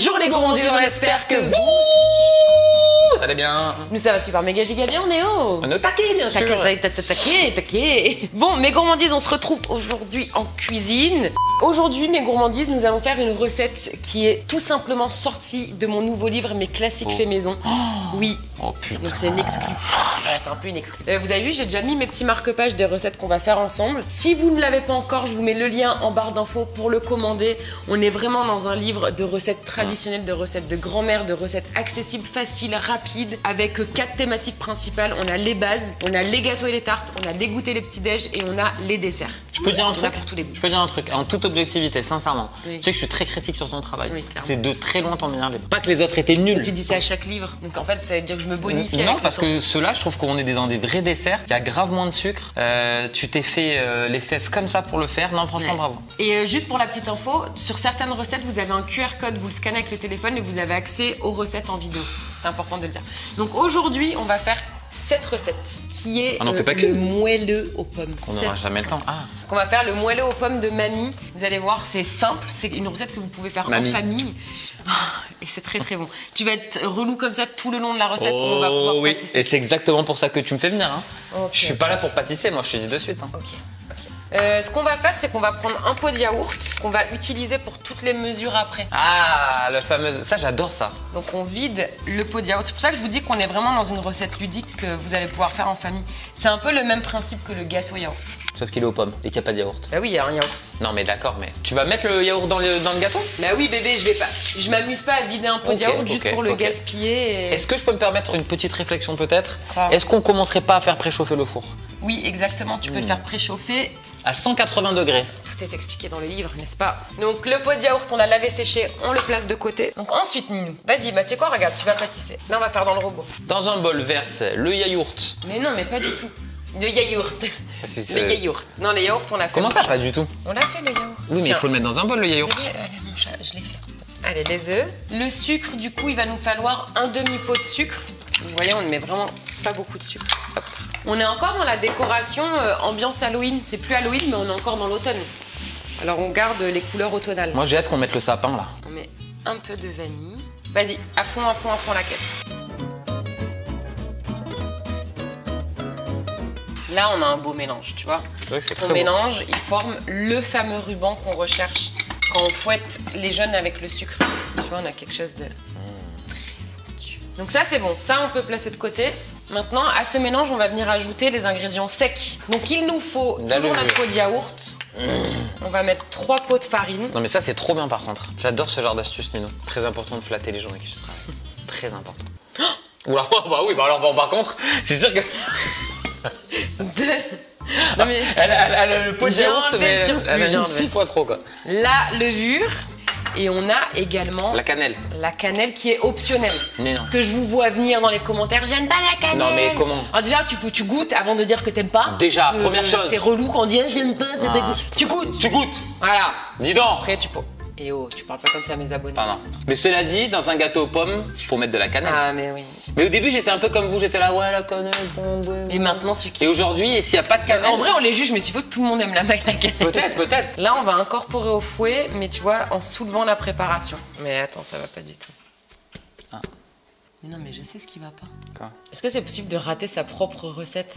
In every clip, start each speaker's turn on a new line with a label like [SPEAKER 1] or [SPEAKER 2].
[SPEAKER 1] Bonjour les gourmandises, on espère que vous allez bien.
[SPEAKER 2] Nous ça va super méga giga bien, Néo.
[SPEAKER 1] On est au taquet bien sûr.
[SPEAKER 2] Taquet. Bon, mes gourmandises, on se retrouve aujourd'hui en cuisine. Aujourd'hui, mes gourmandises, nous allons faire une recette qui est tout simplement sortie de mon nouveau livre, Mes classiques faits maison. Oui.
[SPEAKER 1] Oh putain.
[SPEAKER 2] Donc c'est une exclue. Ouais, c'est un peu une exclue. Vous avez vu, j'ai déjà mis mes petits marque-pages des recettes qu'on va faire ensemble. Si vous ne l'avez pas encore, je vous mets le lien en barre d'infos pour le commander. On est vraiment dans un livre de recettes traditionnelles, de recettes de grand-mère, de recettes accessibles, faciles, rapides, avec 4 thématiques principales. On a les bases, on a les gâteaux et les tartes, on a les goûters, les petits déj et on a les desserts.
[SPEAKER 1] Je peux dire un truc
[SPEAKER 2] pour tous les goûts.
[SPEAKER 1] Je peux dire un truc en toute objectivité, sincèrement.
[SPEAKER 2] Oui.
[SPEAKER 1] Tu sais que je suis très critique sur ton travail.
[SPEAKER 2] Oui, clairement.
[SPEAKER 1] C'est de très loin ton meilleur livre. Pas que les autres étaient nuls.
[SPEAKER 2] Tu dis ça à chaque livre. Donc en fait, ça veut dire que je me bonifie.
[SPEAKER 1] Non,
[SPEAKER 2] avec
[SPEAKER 1] parce
[SPEAKER 2] le temps.
[SPEAKER 1] que ceux-là, je trouve qu'on est dans des vrais desserts. Il y a grave moins de sucre. Tu t'es fait les fesses comme ça pour le faire. Non, franchement,
[SPEAKER 2] Ouais.
[SPEAKER 1] bravo.
[SPEAKER 2] Et juste pour la petite info, sur certaines recettes, vous avez un QR code, vous le scannez avec le téléphone et vous avez accès aux recettes en vidéo. C'est important de le dire. Donc aujourd'hui, on va faire cette recette qui est
[SPEAKER 1] On en fait pas
[SPEAKER 2] le
[SPEAKER 1] qu'une.
[SPEAKER 2] moelleux aux pommes.
[SPEAKER 1] On n'aura jamais le temps. Ah.
[SPEAKER 2] Donc on va faire le moelleux aux pommes de mamie. Vous allez voir, c'est simple, c'est une recette que vous pouvez faire
[SPEAKER 1] Mamie.
[SPEAKER 2] en famille. Et c'est très très bon. Tu vas être relou comme ça tout le long de la recette, on va pouvoir
[SPEAKER 1] oui.
[SPEAKER 2] pâtisser.
[SPEAKER 1] Et c'est exactement pour ça que tu me fais venir. Hein.
[SPEAKER 2] Ok.
[SPEAKER 1] Je suis pas là pour pâtisser, moi je te dis de suite. Hein.
[SPEAKER 2] Ok. Ce qu'on va faire, c'est qu'on va prendre un pot de yaourt qu'on va utiliser pour toutes les mesures après.
[SPEAKER 1] Ah, la fameuse. Ça, j'adore ça.
[SPEAKER 2] Donc on vide le pot de yaourt. C'est pour ça que je vous dis qu'on est vraiment dans une recette ludique que vous allez pouvoir faire en famille. C'est un peu le même principe que le gâteau yaourt.
[SPEAKER 1] Sauf qu'il est aux pommes et qu'il n'y a pas de yaourt.
[SPEAKER 2] Bah oui, il y a un yaourt.
[SPEAKER 1] Non, mais d'accord, mais tu vas mettre le yaourt dans le gâteau?
[SPEAKER 2] Bah oui bébé, je m'amuse pas à vider un pot de yaourt juste pour le gaspiller.
[SPEAKER 1] Est-ce que je peux me permettre une petite réflexion peut-être?
[SPEAKER 2] Quoi?
[SPEAKER 1] Est-ce qu'on commencerait pas à faire préchauffer le four?
[SPEAKER 2] Oui, exactement. Tu peux le faire préchauffer.
[SPEAKER 1] À 180 degrés.
[SPEAKER 2] Tout est expliqué dans le livre, n'est-ce pas? Donc le pot de yaourt, on l'a lavé séché, on le place de côté. Donc ensuite, Ninou, vas-y, bah tu sais quoi, regarde, tu vas pâtisser. Là, on va faire dans le robot.
[SPEAKER 1] Dans un bol, verse le yaourt.
[SPEAKER 2] Mais non, mais pas du tout. Le yaourt.
[SPEAKER 1] Si,
[SPEAKER 2] Le yaourt. Non, les yaourts, on l'a fait.
[SPEAKER 1] Comment
[SPEAKER 2] mon
[SPEAKER 1] ça,
[SPEAKER 2] chat.
[SPEAKER 1] pas du tout?
[SPEAKER 2] On l'a fait le yaourt.
[SPEAKER 1] Oui, mais il
[SPEAKER 2] Tiens.
[SPEAKER 1] faut le mettre dans un bol, le yaourt.
[SPEAKER 2] Bébé, allez, mon chat, je l'ai fait. Allez, les œufs. Le sucre, du coup, il va nous falloir un demi-pot de sucre. Vous voyez, on ne met vraiment pas beaucoup de sucre. Hop. On est encore dans la décoration ambiance Halloween. C'est plus Halloween, mais on est encore dans l'automne. Alors, on garde les couleurs automnales.
[SPEAKER 1] Moi, j'ai hâte qu'on mette le sapin, là.
[SPEAKER 2] On met un peu de vanille. Vas-y, à fond la caisse. Là, on a un beau mélange, tu vois.
[SPEAKER 1] C'est vrai que c'est
[SPEAKER 2] Ton
[SPEAKER 1] très bon.
[SPEAKER 2] mélange, il forme le fameux ruban qu'on recherche quand on fouette les jeunes avec le sucre. Tu vois, on a quelque chose de très somptueux. Donc ça, c'est bon. Ça, on peut placer de côté. Maintenant, à ce mélange, on va venir ajouter les ingrédients secs. Donc, il nous faut
[SPEAKER 1] La
[SPEAKER 2] toujours
[SPEAKER 1] levure.
[SPEAKER 2] notre pot de yaourt. On va mettre 3 pots de farine.
[SPEAKER 1] Non, mais ça, c'est trop bien, par contre. J'adore ce genre d'astuce, Nino. Très important de flatter les gens avec qui je travaille. Très important. Oula, bah oui, bah alors, bon, par contre, c'est sûr que...
[SPEAKER 2] Non, mais
[SPEAKER 1] Elle a le pot de
[SPEAKER 2] J'ai
[SPEAKER 1] yaourt,
[SPEAKER 2] enlevé
[SPEAKER 1] mais
[SPEAKER 2] le surplus,
[SPEAKER 1] elle a
[SPEAKER 2] j'ai
[SPEAKER 1] mis
[SPEAKER 2] enlevé.
[SPEAKER 1] 6 fois trop, quoi.
[SPEAKER 2] la levure. Et on a également
[SPEAKER 1] La cannelle.
[SPEAKER 2] la cannelle qui est optionnelle.
[SPEAKER 1] Mais non.
[SPEAKER 2] Parce que je vous vois venir dans les commentaires, j'aime pas la cannelle.
[SPEAKER 1] Non, mais comment?
[SPEAKER 2] Alors déjà, tu goûtes avant de dire que t'aimes pas.
[SPEAKER 1] Déjà, première chose.
[SPEAKER 2] C'est relou quand on dit j'aime pas. Tu goûtes.
[SPEAKER 1] Tu goûtes.
[SPEAKER 2] Voilà.
[SPEAKER 1] Dis donc.
[SPEAKER 2] Après, tu peux. Et oh, tu parles pas comme ça à mes abonnés.
[SPEAKER 1] Pardon. Mais cela dit, dans un gâteau aux pommes, il faut mettre de la cannelle.
[SPEAKER 2] Ah, mais oui.
[SPEAKER 1] Mais au début, j'étais un peu comme vous, j'étais là, ouais, la cannelle.
[SPEAKER 2] Et maintenant, tu
[SPEAKER 1] Et
[SPEAKER 2] kiffes.
[SPEAKER 1] aujourd'hui, s'il n'y a pas de cannelle.
[SPEAKER 2] En vrai, on les juge, mais s'il faut que tout le monde aime la cannelle.
[SPEAKER 1] Peut-être.
[SPEAKER 2] Là, on va incorporer au fouet, mais tu vois, en soulevant la préparation. Mais attends, ça va pas du tout.
[SPEAKER 1] Ah.
[SPEAKER 2] Mais non, mais je sais ce qui va pas.
[SPEAKER 1] Quoi?
[SPEAKER 2] Est-ce que c'est possible de rater sa propre recette?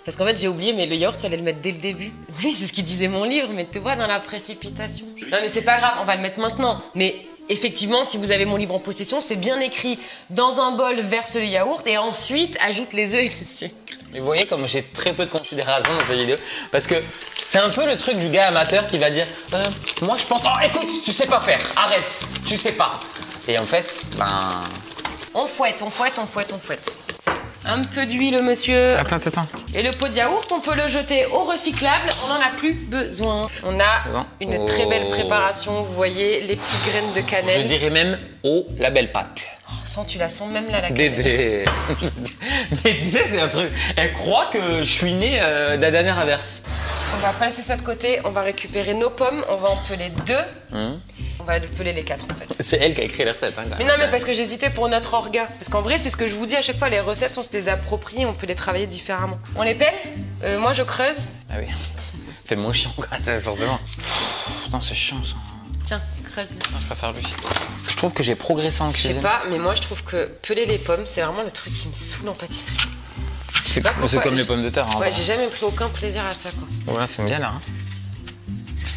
[SPEAKER 2] Parce qu'en fait, j'ai oublié, mais le yaourt, fallait le mettre dès le début. Oui, c'est ce qui disait mon livre, mais tu vois, dans la précipitation. Non, mais c'est pas grave, on va le mettre maintenant. Mais effectivement, si vous avez mon livre en possession, c'est bien écrit. Dans un bol, verse le yaourt et ensuite ajoute les œufs et le sucre.
[SPEAKER 1] Et vous voyez comme j'ai très peu de considération dans ces vidéos. Parce que c'est un peu le truc du gars amateur qui va dire moi je pense. Oh, écoute, tu sais pas faire, arrête, tu sais pas. Et en fait, ben.
[SPEAKER 2] On fouette. Un peu d'huile, monsieur.
[SPEAKER 1] Attends.
[SPEAKER 2] Et le pot de yaourt, on peut le jeter au recyclable, on n'en a plus besoin. On a
[SPEAKER 1] C'est bon.
[SPEAKER 2] une très belle préparation, vous voyez, les petites graines de
[SPEAKER 1] Je
[SPEAKER 2] cannelle.
[SPEAKER 1] dirais même la belle pâte.
[SPEAKER 2] Tu la sens même là, la cannelle.
[SPEAKER 1] Bébé. Mais tu sais, c'est un truc. Elle croit que je suis né de la dernière averse.
[SPEAKER 2] On va passer ça de côté, on va récupérer nos pommes, on va en peler 2. On va peler les 4 en fait.
[SPEAKER 1] C'est elle qui a écrit les recettes. Hein, quand
[SPEAKER 2] Mais
[SPEAKER 1] même.
[SPEAKER 2] non, mais parce que j'hésitais pour notre orga. Parce qu'en vrai, c'est ce que je vous dis à chaque fois, les recettes, on se les approprie, on peut les travailler différemment. On les pèle. Moi, je creuse.
[SPEAKER 1] Ah oui. Fais moins chiant, quoi, forcément. Putain, c'est chiant ça.
[SPEAKER 2] Tiens, creuse.
[SPEAKER 1] Non, je préfère lui. Je Je trouve que j'ai progressé en
[SPEAKER 2] Je sais
[SPEAKER 1] cuisine.
[SPEAKER 2] pas, mais moi je trouve que peler les pommes, c'est vraiment le truc qui me saoule en pâtisserie. Je sais pas pourquoi.
[SPEAKER 1] C'est comme les pommes de terre. Hein,
[SPEAKER 2] ouais, j'ai jamais pris aucun plaisir à ça, quoi.
[SPEAKER 1] Ouais, c'est une galère. Hein.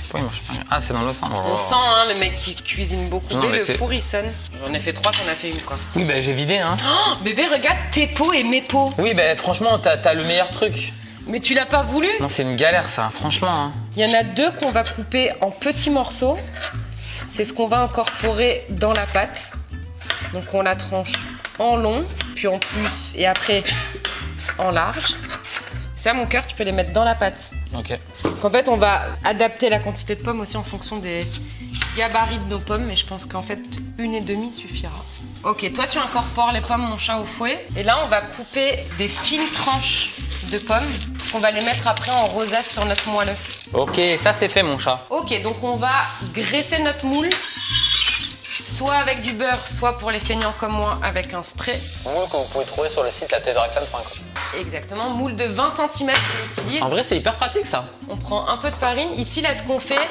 [SPEAKER 1] Pourquoi il marche pas? Ah, c'est dans le sang.
[SPEAKER 2] On sent, hein, le mec qui cuisine beaucoup.
[SPEAKER 1] Non,
[SPEAKER 2] Mais
[SPEAKER 1] mais
[SPEAKER 2] le
[SPEAKER 1] c'est-
[SPEAKER 2] four, il sonne. J'en ai fait 3, t'en as fait une, quoi.
[SPEAKER 1] Oui, bah j'ai vidé, hein.
[SPEAKER 2] Oh, bébé, regarde tes pots et mes pots.
[SPEAKER 1] Oui, bah franchement, t'as le meilleur truc.
[SPEAKER 2] Mais tu l'as pas voulu?
[SPEAKER 1] Non, c'est une galère, ça, franchement. Hein.
[SPEAKER 2] Il y en a 2 qu'on va couper en petits morceaux. C'est ce qu'on va incorporer dans la pâte. Donc on la tranche en long, puis en plus, et après en large. Ça, mon cœur, tu peux les mettre dans la pâte.
[SPEAKER 1] Ok.
[SPEAKER 2] Parce qu'en fait, on va adapter la quantité de pommes aussi en fonction des gabarits de nos pommes. Mais je pense qu'en fait, 1,5 suffira. Ok, toi, tu incorpores les pommes, mon chat, au fouet. Et là, on va couper des fines tranches de pommes. Parce qu'on va les mettre après en rosace sur notre moelleux.
[SPEAKER 1] Ok, ça c'est fait, mon chat.
[SPEAKER 2] Ok, donc on va graisser notre moule. Soit avec du beurre, soit pour les feignants comme moi, avec un spray.
[SPEAKER 1] Moule que vous pouvez trouver sur le site latedorexan.com.
[SPEAKER 2] Exactement, moule de 20 cm qu'on utilise.
[SPEAKER 1] En vrai, c'est hyper pratique, ça.
[SPEAKER 2] On prend un peu de farine. Ici, là, ce qu'on fait,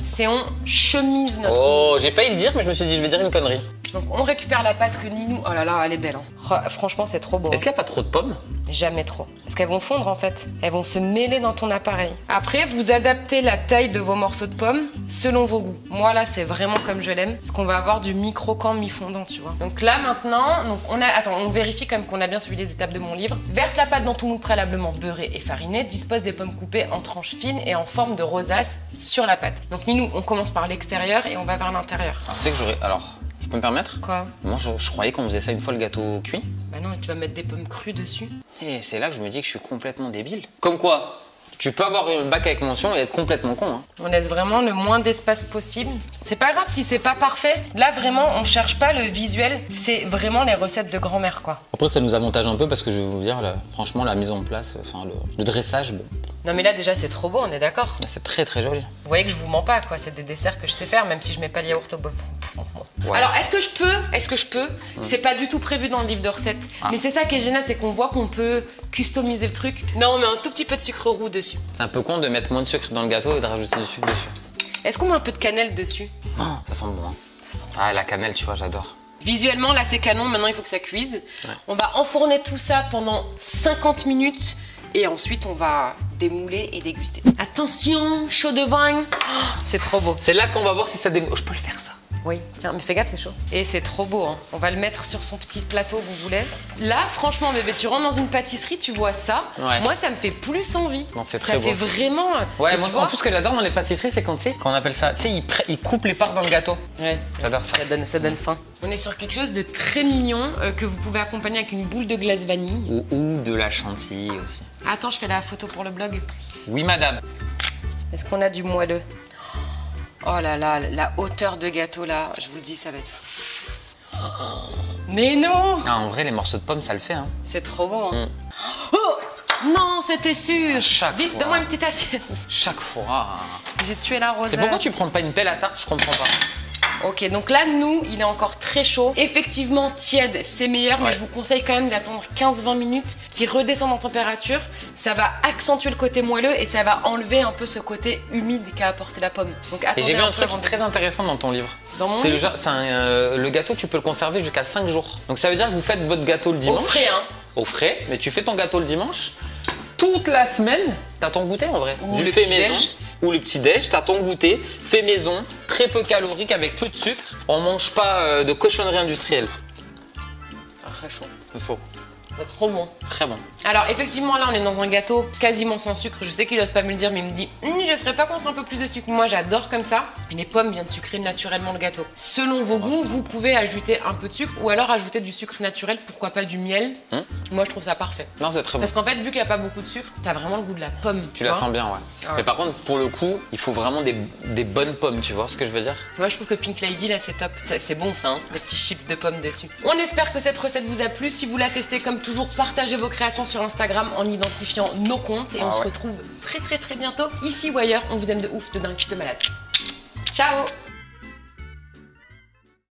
[SPEAKER 2] c'est on chemise notre moule.
[SPEAKER 1] Oh, j'ai failli le dire, mais je me suis dit, je vais dire une connerie.
[SPEAKER 2] Donc on récupère la pâte que Ninou... Oh là là, elle est belle. Hein. Oh, franchement, c'est trop beau.
[SPEAKER 1] Est-ce qu'il n'y a pas trop de pommes?
[SPEAKER 2] Jamais trop. Parce qu'elles vont fondre en fait. Elles vont se mêler dans ton appareil. Après, vous adaptez la taille de vos morceaux de pommes selon vos goûts. Moi là, c'est vraiment comme je l'aime. Parce qu'on va avoir du mi-croquant, mi-fondant, tu vois. Donc là maintenant, on vérifie comme qu'on a bien suivi les étapes de mon livre. Verse la pâte dans ton moule préalablement beurré et fariné. Dispose des pommes coupées en tranches fines et en forme de rosace sur la pâte. Donc Ninou, on commence par l'extérieur et on va vers l'intérieur.
[SPEAKER 1] Alors, tu sais que j'aurais... Alors, je peux me permettre?
[SPEAKER 2] Quoi?
[SPEAKER 1] Moi, je croyais qu'on faisait ça une fois le gâteau cuit.
[SPEAKER 2] Bah non, tu vas mettre des pommes crues dessus.
[SPEAKER 1] Et c'est là que je me dis que je suis complètement débile. Comme quoi, tu peux avoir une bac avec mention et être complètement con. Hein.
[SPEAKER 2] On laisse vraiment le moins d'espace possible. C'est pas grave si c'est pas parfait. Là, vraiment, on cherche pas le visuel. C'est vraiment les recettes de grand-mère, quoi.
[SPEAKER 1] Après, ça nous avantage un peu parce que je vais vous dire, là, franchement, la mise en place, enfin, le dressage, bon,
[SPEAKER 2] Non, mais là, déjà, c'est trop beau, on est d'accord.
[SPEAKER 1] c'est très très joli.
[SPEAKER 2] Vous voyez que je vous mens pas, quoi. C'est des desserts que je sais faire, même si je mets pas le yaourt au bois.
[SPEAKER 1] Ouais.
[SPEAKER 2] Alors, est-ce que je peux C'est pas du tout prévu dans le livre de recettes. Mais c'est ça qui est génial, c'est qu'on voit qu'on peut customiser le truc. Non, on met un tout petit peu de sucre roux dessus.
[SPEAKER 1] C'est un peu con de mettre moins de sucre dans le gâteau et de rajouter du sucre dessus.
[SPEAKER 2] Est-ce qu'on met un peu de cannelle dessus?
[SPEAKER 1] Oh, ça sent bon. Hein. Ah, la cannelle, tu vois, j'adore.
[SPEAKER 2] Visuellement, là, c'est canon. Maintenant, il faut que ça cuise. Ouais. On va enfourner tout ça pendant 50 minutes. Et ensuite, on va démouler et déguster. Attention, chaud de vin. Oh, c'est trop beau.
[SPEAKER 1] C'est là qu'on va voir si ça démoule. Oh, je peux le faire, ça.
[SPEAKER 2] Oui, tiens, mais fais gaffe, c'est chaud. Et c'est trop beau, hein. On va le mettre sur son petit plateau, vous voulez. Là, franchement, bébé, tu rentres dans une pâtisserie, tu vois ça. Ouais. Moi, ça me fait plus envie.
[SPEAKER 1] Non, c'est
[SPEAKER 2] ça
[SPEAKER 1] très beau.
[SPEAKER 2] fait vraiment...
[SPEAKER 1] Ouais, moi, en plus, ce que j'adore dans les pâtisseries, c'est quand, tu sais, quand on appelle ça, tu sais, ils coupent les parts dans le gâteau.
[SPEAKER 2] Ouais.
[SPEAKER 1] J'adore ça.
[SPEAKER 2] Ça donne faim. On est sur quelque chose de très mignon que vous pouvez accompagner avec une boule de glace vanille.
[SPEAKER 1] Ou de la chantilly aussi.
[SPEAKER 2] Attends, je fais la photo pour le blog.
[SPEAKER 1] Oui, madame.
[SPEAKER 2] Est-ce qu'on a du moelleux? Oh là là, la hauteur de gâteau là, je vous le dis, ça va être fou. Mais non!
[SPEAKER 1] Ah, en vrai, les morceaux de pommes, ça le fait. Hein.
[SPEAKER 2] C'est trop bon. Hein. Oh! Non, c'était sûr! Vite,
[SPEAKER 1] fois.
[SPEAKER 2] donne-moi une petite assiette.
[SPEAKER 1] Chaque fois.
[SPEAKER 2] J'ai tué la rosace.
[SPEAKER 1] Et pourquoi tu prends pas une pelle à tarte? Je comprends pas.
[SPEAKER 2] Ok, donc là, nous, il est encore très chaud. Effectivement, tiède, c'est meilleur, mais
[SPEAKER 1] Ouais.
[SPEAKER 2] je vous conseille quand même d'attendre 15-20 minutes qu'il redescende en température. Ça va accentuer le côté moelleux et ça va enlever un peu ce côté humide qu'a apporté la pomme. Donc
[SPEAKER 1] Et
[SPEAKER 2] attendez
[SPEAKER 1] j'ai vu un
[SPEAKER 2] peu
[SPEAKER 1] truc
[SPEAKER 2] avant de
[SPEAKER 1] très
[SPEAKER 2] déguster.
[SPEAKER 1] intéressant dans ton livre.
[SPEAKER 2] Dans mon
[SPEAKER 1] C'est
[SPEAKER 2] livre
[SPEAKER 1] le gâteau, tu peux le conserver jusqu'à 5 jours. Donc ça veut dire que vous faites votre gâteau le dimanche.
[SPEAKER 2] Au frais, hein.
[SPEAKER 1] Au frais, mais tu fais ton gâteau le dimanche. Toute la semaine, t'as ton goûter en vrai.
[SPEAKER 2] Ou
[SPEAKER 1] Du
[SPEAKER 2] le
[SPEAKER 1] fait
[SPEAKER 2] petit-déj.
[SPEAKER 1] maison. Ou le petit-déj, t'as ton goûter, fait maison, très peu calorique, avec peu de sucre. On mange pas de cochonnerie industrielle.
[SPEAKER 2] Ah, très chaud.
[SPEAKER 1] C'est faux.
[SPEAKER 2] C'est trop bon.
[SPEAKER 1] Très bon.
[SPEAKER 2] Alors effectivement là on est dans un gâteau quasiment sans sucre. Je sais qu'il n'ose pas me le dire mais il me dit je serais pas contre un peu plus de sucre. Moi j'adore comme ça. Et les pommes viennent sucrer naturellement le gâteau. Selon vos goûts, vous pouvez ajouter un peu de sucre ou alors ajouter du sucre naturel, pourquoi pas du miel. Moi je trouve ça parfait.
[SPEAKER 1] Non, c'est très bon.
[SPEAKER 2] Parce qu'en fait vu qu'il n'y a pas beaucoup de sucre, t'as vraiment le goût de la pomme.
[SPEAKER 1] Tu la
[SPEAKER 2] vois.
[SPEAKER 1] sens bien, ouais.
[SPEAKER 2] Ah ouais.
[SPEAKER 1] Mais par contre, pour le coup, il faut vraiment des bonnes pommes, tu vois ce que je veux dire?
[SPEAKER 2] Moi je trouve que Pink Lady là c'est top. C'est bon ça, hein, les petits chips de pommes dessus. On espère que cette recette vous a plu. Si vous la testez comme toujours, partagez vos créations sur Instagram en identifiant nos comptes. Et on se retrouve très bientôt, ici ou ailleurs. On vous aime de ouf, de dingue, de malade. Ciao!